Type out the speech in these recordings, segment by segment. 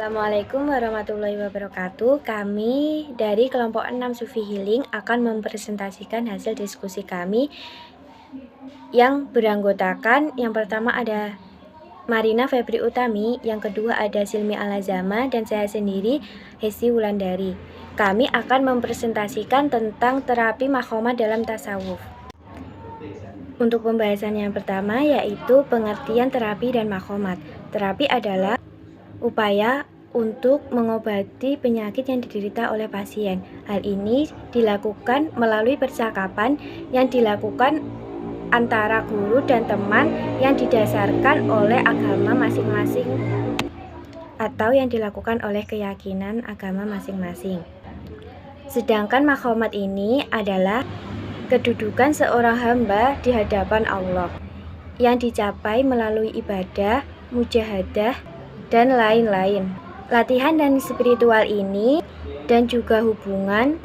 Assalamualaikum warahmatullahi wabarakatuh. Kami dari kelompok 6 Sufi Healing akan mempresentasikan hasil diskusi kami yang beranggotakan yang pertama ada Marina Febri Utami, yang kedua ada Silmi Alazama, dan saya sendiri Hesti Wulandari. Kami akan mempresentasikan tentang terapi makhomat dalam tasawuf. Untuk pembahasan yang pertama yaitu pengertian terapi dan makhomat. Terapi adalah upaya untuk mengobati penyakit yang diderita oleh pasien. Hal ini dilakukan melalui percakapan yang dilakukan antara guru dan teman yang didasarkan oleh agama masing-masing atau yang dilakukan oleh keyakinan agama masing-masing. Sedangkan makhomat ini adalah kedudukan seorang hamba di hadapan Allah yang dicapai melalui ibadah, mujahadah, dan lain-lain. Latihan dan spiritual ini dan juga hubungan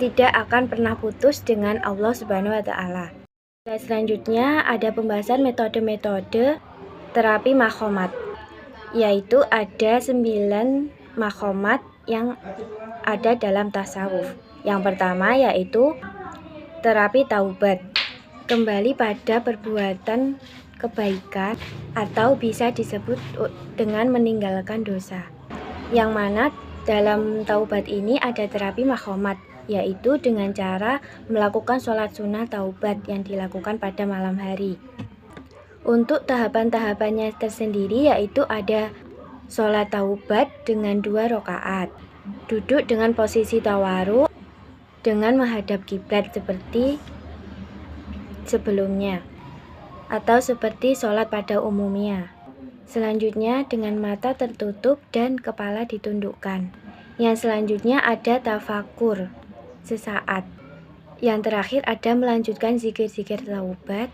tidak akan pernah putus dengan Allah Subhanahu wa Ta'ala. Selanjutnya ada pembahasan metode-metode terapi makhomat, yaitu ada 9 makhomat yang ada dalam tasawuf. Yang pertama yaitu terapi taubat, kembali pada perbuatan kebaikan atau bisa disebut dengan meninggalkan dosa. Yang mana dalam taubat ini ada terapi makhomat, yaitu dengan cara melakukan sholat sunnah taubat yang dilakukan pada malam hari. Untuk tahapan-tahapannya tersendiri yaitu ada sholat taubat dengan 2 rakaat, duduk dengan posisi tawaruk dengan menghadap kiblat seperti sebelumnya atau seperti sholat pada umumnya. Selanjutnya dengan mata tertutup dan kepala ditundukkan. Yang selanjutnya ada tafakur sesaat. Yang terakhir ada melanjutkan zikir-zikir taubat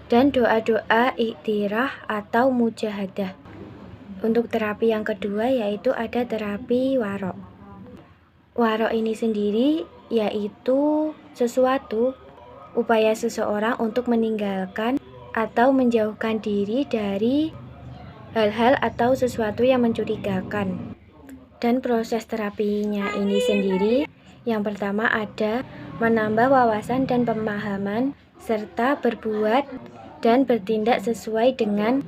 dan doa-doa iktirah atau mujahadah. Untuk terapi yang kedua yaitu ada terapi warok. Warok ini sendiri yaitu sesuatu upaya seseorang untuk meninggalkan atau menjauhkan diri dari hal-hal atau sesuatu yang mencurigakan. Dan proses terapinya ini sendiri yang pertama ada menambah wawasan dan pemahaman serta berbuat dan bertindak sesuai dengan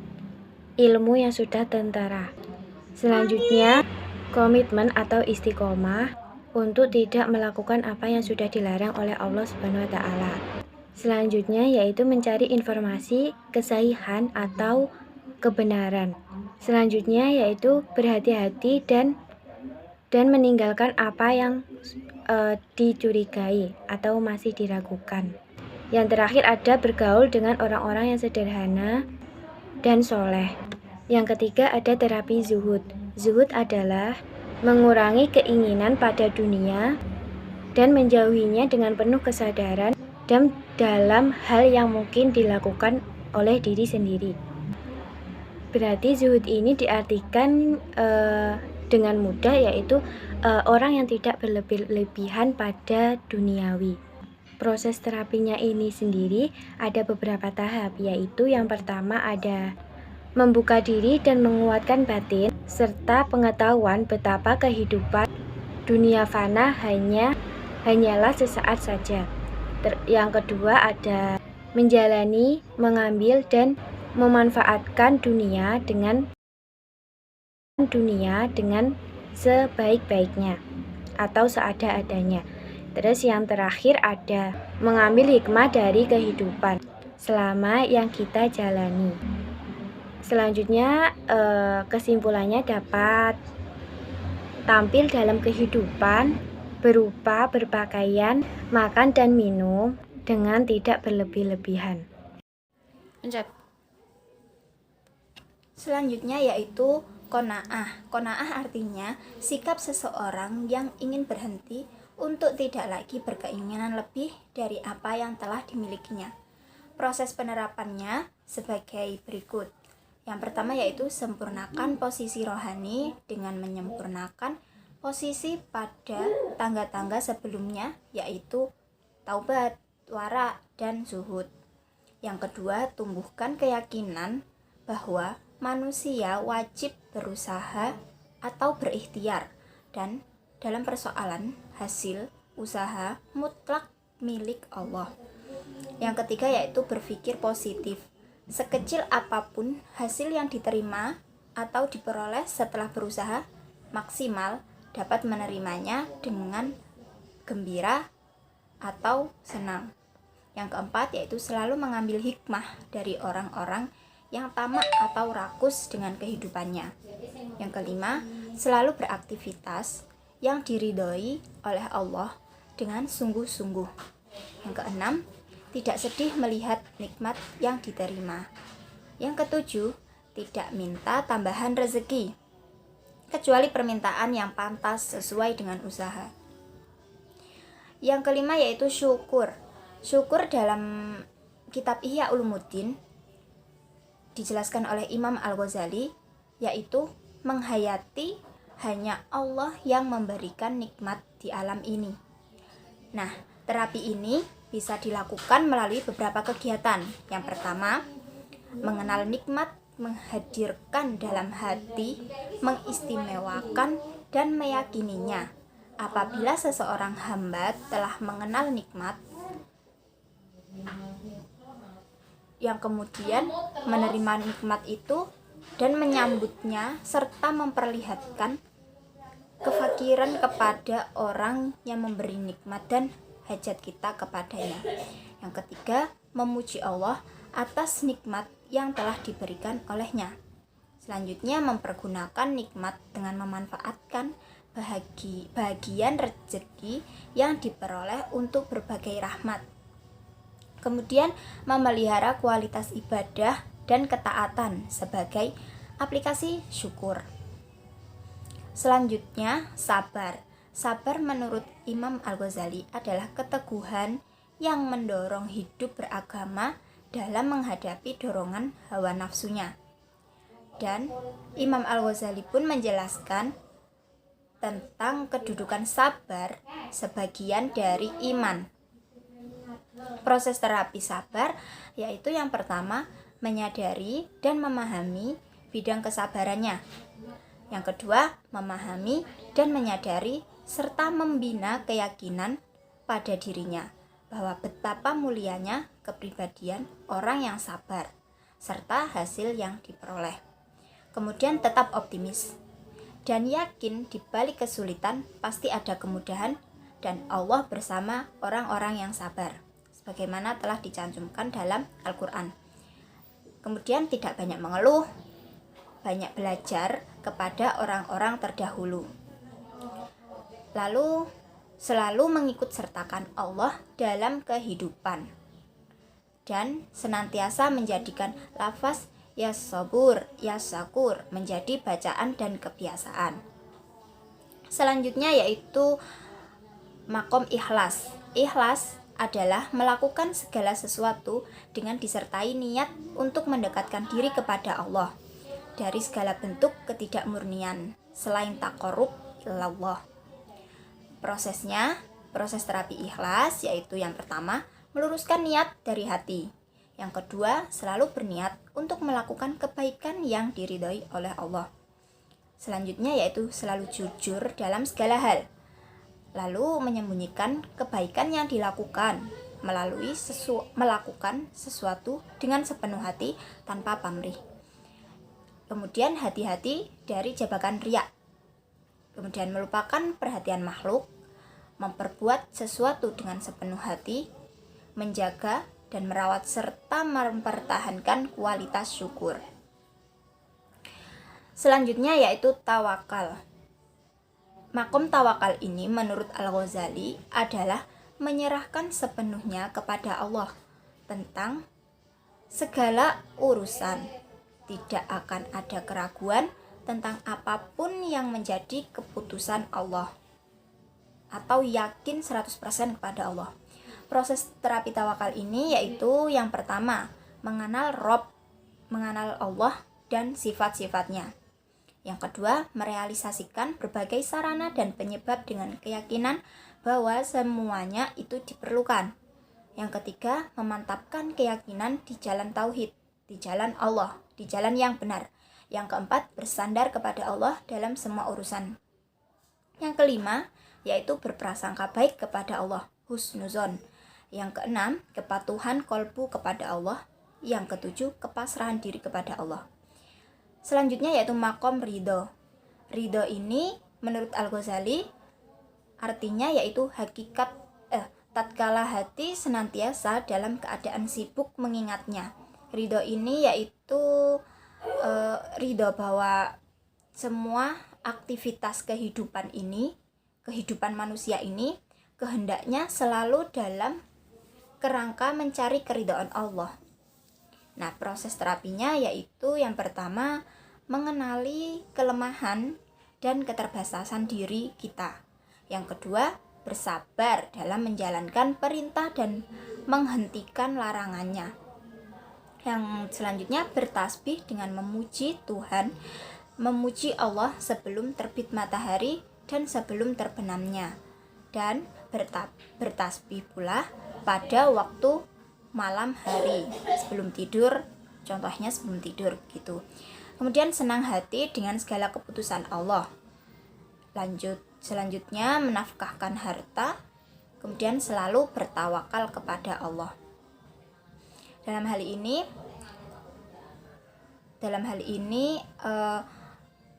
ilmu yang sudah tertera. Selanjutnya komitmen atau istiqomah untuk tidak melakukan apa yang sudah dilarang oleh Allah Subhanahu wa Ta'ala. Selanjutnya yaitu mencari informasi kesahihan atau kebenaran. Selanjutnya yaitu berhati-hati dan meninggalkan apa yang dicurigai atau masih diragukan. Yang terakhir ada bergaul dengan orang-orang yang sederhana dan soleh. Yang ketiga ada terapi zuhud. Zuhud adalah mengurangi keinginan pada dunia dan menjauhinya dengan penuh kesadaran dan dalam hal yang mungkin dilakukan oleh diri sendiri. Berarti zuhud ini diartikan dengan mudah yaitu orang yang tidak berlebihan pada duniawi. Proses terapinya ini sendiri ada beberapa tahap, yaitu yang pertama ada membuka diri dan menguatkan batin serta pengetahuan betapa kehidupan dunia fana hanyalah sesaat saja. Yang kedua ada menjalani, mengambil dan memanfaatkan dunia dengan sebaik-baiknya atau seada-adanya. Terus yang terakhir ada mengambil hikmah dari kehidupan selama yang kita jalani. Selanjutnya kesimpulannya dapat tampil dalam kehidupan berupa berpakaian, makan dan minum dengan tidak berlebih-lebihan. Selanjutnya yaitu qanaah. Qanaah artinya sikap seseorang yang ingin berhenti untuk tidak lagi berkeinginan lebih dari apa yang telah dimilikinya. Proses penerapannya sebagai berikut. Yang pertama yaitu sempurnakan posisi rohani dengan menyempurnakan posisi pada tangga-tangga sebelumnya yaitu taubat, wara, dan zuhud. Yang kedua, tumbuhkan keyakinan bahwa manusia wajib berusaha atau berikhtiar, dan dalam persoalan hasil usaha mutlak milik Allah. Yang ketiga yaitu berpikir positif. Sekecil apapun hasil yang diterima atau diperoleh setelah berusaha maksimal, dapat menerimanya dengan gembira atau senang. Yang keempat yaitu selalu mengambil hikmah dari orang-orang yang tamak atau rakus dengan kehidupannya. Yang kelima, selalu beraktivitas yang diridhoi oleh Allah dengan sungguh-sungguh. Yang keenam, tidak sedih melihat nikmat yang diterima. Yang ketujuh, tidak minta tambahan rezeki, kecuali permintaan yang pantas sesuai dengan usaha. Yang kelima yaitu syukur. Syukur dalam kitab Ihya Ulumuddin dijelaskan oleh Imam Al-Ghazali, yaitu menghayati hanya Allah yang memberikan nikmat di alam ini. Nah, terapi ini bisa dilakukan melalui beberapa kegiatan. Yang pertama, mengenal nikmat, menghadirkan dalam hati, mengistimewakan dan meyakininya. Apabila seseorang hamba telah mengenal nikmat, yang kemudian menerima nikmat itu dan menyambutnya serta memperlihatkan kefakiran kepada orang yang memberi nikmat dan hajat kita kepadanya. Yang ketiga, memuji Allah atas nikmat yang telah diberikan olehnya. Selanjutnya, mempergunakan nikmat dengan memanfaatkan bagian rezeki yang diperoleh untuk berbagai rahmat. Kemudian, memelihara kualitas ibadah dan ketaatan sebagai aplikasi syukur. Selanjutnya, sabar. Sabar menurut Imam Al-Ghazali adalah keteguhan yang mendorong hidup beragama dalam menghadapi dorongan hawa nafsunya. Dan Imam Al-Ghazali pun menjelaskan tentang kedudukan sabar sebagian dari iman. Proses terapi sabar yaitu yang pertama, menyadari dan memahami bidang kesabarannya. Yang kedua, memahami dan menyadari serta membina keyakinan pada dirinya bahwa betapa mulianya kepribadian orang yang sabar serta hasil yang diperoleh. Kemudian tetap optimis dan yakin di balik kesulitan pasti ada kemudahan dan Allah bersama orang-orang yang sabar, sebagaimana telah dicantumkan dalam Al-Quran. Kemudian tidak banyak mengeluh, banyak belajar kepada orang-orang terdahulu. Lalu selalu mengikut sertakan Allah dalam kehidupan dan senantiasa menjadikan lafaz ya sabur, ya syakur menjadi bacaan dan kebiasaan. Selanjutnya yaitu makom ikhlas. Ikhlas adalah melakukan segala sesuatu dengan disertai niat untuk mendekatkan diri kepada Allah dari segala bentuk ketidakmurnian selain taqarrub ilallah. Proses terapi ikhlas yaitu yang pertama, meluruskan niat dari hati. Yang kedua, selalu berniat untuk melakukan kebaikan yang diridhoi oleh Allah. Selanjutnya yaitu selalu jujur dalam segala hal. Lalu menyembunyikan kebaikan yang dilakukan melalui melakukan sesuatu dengan sepenuh hati tanpa pamrih. Kemudian hati-hati dari jebakan riya. Kemudian melupakan perhatian makhluk, memperbuat sesuatu dengan sepenuh hati, menjaga dan merawat serta mempertahankan kualitas syukur. Selanjutnya yaitu tawakal. Makom tawakal ini menurut Al-Ghazali adalah menyerahkan sepenuhnya kepada Allah tentang segala urusan. Tidak akan ada keraguan tentang apapun yang menjadi keputusan Allah atau yakin 100% kepada Allah. Proses terapi tawakal ini yaitu yang pertama, mengenal Rob, mengenal Allah dan sifat-sifatnya. Yang kedua, merealisasikan berbagai sarana dan penyebab dengan keyakinan bahwa semuanya itu diperlukan. Yang ketiga, memantapkan keyakinan di jalan tauhid, di jalan Allah, di jalan yang benar. Yang keempat, bersandar kepada Allah dalam semua urusan. Yang kelima, yaitu berprasangka baik kepada Allah, husnuzon. Yang keenam, kepatuhan kolbu kepada Allah. Yang ketujuh, kepasrahan diri kepada Allah. Selanjutnya yaitu makom ridho. Ridho ini menurut Al-Ghazali artinya yaitu hakikat tatkala hati senantiasa dalam keadaan sibuk mengingatnya. Ridho ini yaitu ridho bahwa semua aktivitas kehidupan manusia ini kehendaknya selalu dalam kerangka mencari keridhaan Allah. Nah, proses terapinya yaitu yang pertama, mengenali kelemahan dan keterbatasan diri kita. Yang kedua, bersabar dalam menjalankan perintah dan menghentikan larangannya. Yang selanjutnya, bertasbih dengan memuji Tuhan, memuji Allah sebelum terbit matahari dan sebelum terbenamnya, dan bertasbih pula pada waktu malam hari sebelum tidur, contohnya sebelum tidur gitu. Kemudian senang hati dengan segala keputusan Allah. Selanjutnya menafkahkan harta, kemudian selalu bertawakal kepada Allah. Dalam hal ini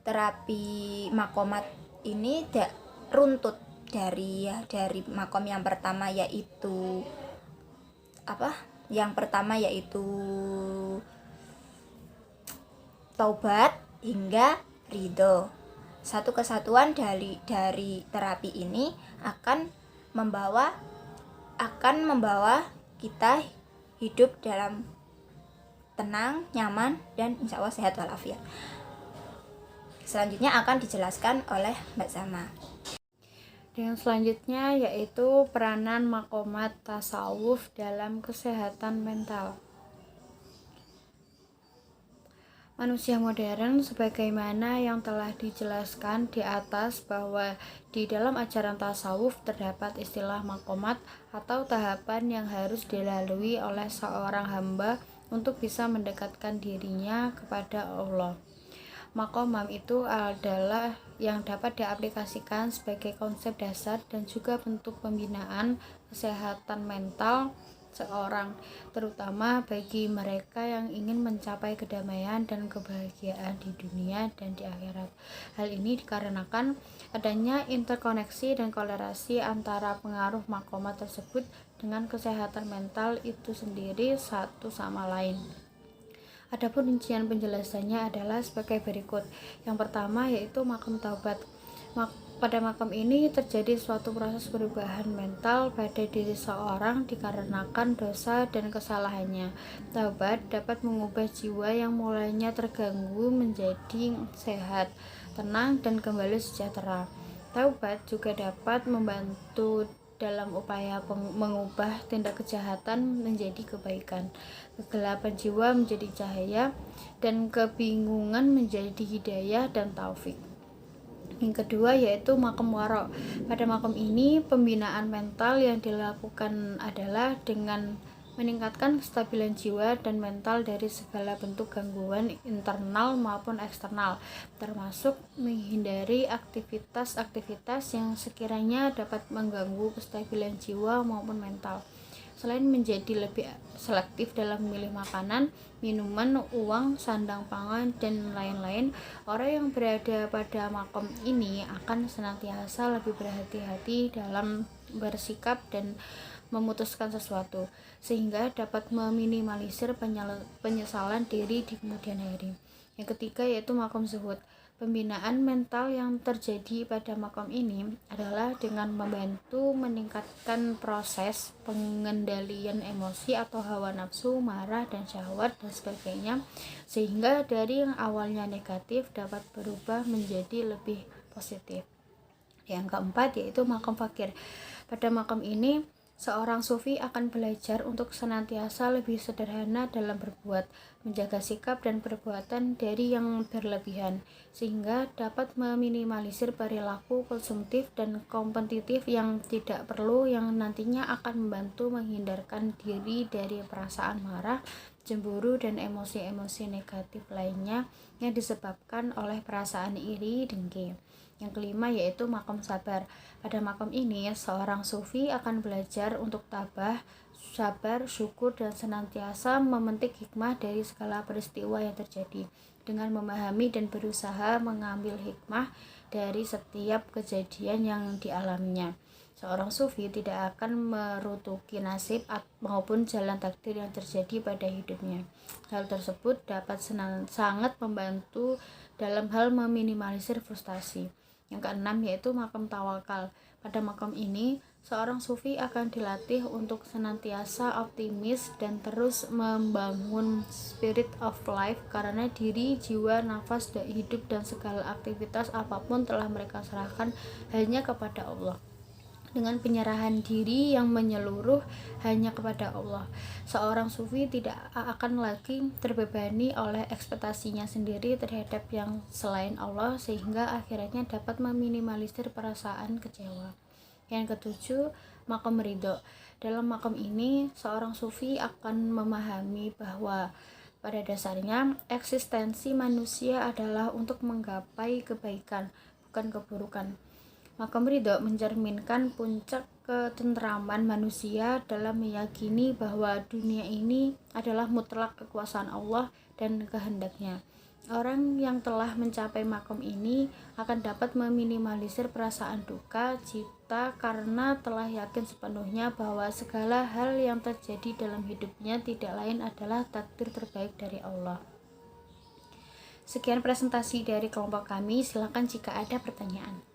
terapi makomat ini runtut dari makom yang pertama yaitu taubat hingga ridho. Satu kesatuan dari terapi ini akan membawa kita hidup dalam tenang, nyaman, dan insya Allah sehat walafiat. Selanjutnya akan dijelaskan oleh Mbak Zama. Yang selanjutnya yaitu peranan makomat tasawuf dalam kesehatan mental. Manusia modern sebagaimana yang telah dijelaskan di atas bahwa di dalam ajaran tasawuf terdapat istilah makomat atau tahapan yang harus dilalui oleh seorang hamba untuk bisa mendekatkan dirinya kepada Allah. Makomam itu adalah yang dapat diaplikasikan sebagai konsep dasar dan juga bentuk pembinaan kesehatan mental seorang, terutama bagi mereka yang ingin mencapai kedamaian dan kebahagiaan di dunia dan di akhirat. Hal ini dikarenakan adanya interkoneksi dan kolerasi antara pengaruh makomat tersebut dengan kesehatan mental itu sendiri satu sama lain. Adapun rincian penjelasannya adalah sebagai berikut. Yang pertama yaitu makom taubat. Pada makom ini terjadi suatu proses perubahan mental pada diri seorang dikarenakan dosa dan kesalahannya. Taubat dapat mengubah jiwa yang mulanya terganggu menjadi sehat, tenang, dan kembali sejahtera. Taubat juga dapat membantu dalam upaya mengubah tindak kejahatan menjadi kebaikan, kegelapan jiwa menjadi cahaya, dan kebingungan menjadi hidayah dan taufik. Yang kedua yaitu makom waro. Pada makom ini pembinaan mental yang dilakukan adalah dengan meningkatkan kestabilan jiwa dan mental dari segala bentuk gangguan internal maupun eksternal, termasuk menghindari aktivitas-aktivitas yang sekiranya dapat mengganggu kestabilan jiwa maupun mental. Selain menjadi lebih selektif dalam memilih makanan, minuman, uang, sandang pangan, dan lain-lain, orang yang berada pada makom ini akan senantiasa lebih berhati-hati dalam bersikap dan memutuskan sesuatu, sehingga dapat meminimalisir penyesalan diri di kemudian hari. Yang ketiga yaitu makom zuhud. Pembinaan mental yang terjadi pada makom ini adalah dengan membantu meningkatkan proses pengendalian emosi atau hawa nafsu, marah, dan syahwat dan sebagainya, sehingga dari yang awalnya negatif dapat berubah menjadi lebih positif. Yang keempat yaitu makom fakir. Pada makom ini seorang sufi akan belajar untuk senantiasa lebih sederhana dalam berbuat, menjaga sikap dan perbuatan dari yang berlebihan, sehingga dapat meminimalisir perilaku konsumtif dan kompetitif yang tidak perlu, yang nantinya akan membantu menghindarkan diri dari perasaan marah, cemburu, dan emosi-emosi negatif lainnya yang disebabkan oleh perasaan iri, dengki. Yang kelima yaitu makom sabar. Pada makom ini, seorang sufi akan belajar untuk tabah, sabar, syukur, dan senantiasa memetik hikmah dari segala peristiwa yang terjadi, dengan memahami dan berusaha mengambil hikmah dari setiap kejadian yang dialaminya. Seorang sufi tidak akan merutuki nasib maupun jalan takdir yang terjadi pada hidupnya. Hal tersebut dapat sangat membantu dalam hal meminimalisir frustasi. Yang keenam yaitu makom tawakal. Pada makom ini, seorang sufi akan dilatih untuk senantiasa optimis dan terus membangun spirit of life, karena diri, jiwa, nafas, hidup, dan segala aktivitas apapun telah mereka serahkan hanya kepada Allah. Dengan penyerahan diri yang menyeluruh hanya kepada Allah, seorang sufi tidak akan lagi terbebani oleh ekspektasinya sendiri terhadap yang selain Allah, sehingga akhirnya dapat meminimalisir perasaan kecewa. Yang ketujuh, makom ridho. Dalam makom ini, seorang sufi akan memahami bahwa pada dasarnya eksistensi manusia adalah untuk menggapai kebaikan, bukan keburukan. Makom ridho mencerminkan puncak ketentraman manusia dalam meyakini bahwa dunia ini adalah mutlak kekuasaan Allah dan kehendaknya. Orang yang telah mencapai makom ini akan dapat meminimalisir perasaan duka cita karena telah yakin sepenuhnya bahwa segala hal yang terjadi dalam hidupnya tidak lain adalah takdir terbaik dari Allah. Sekian presentasi dari kelompok kami, silakan jika ada pertanyaan.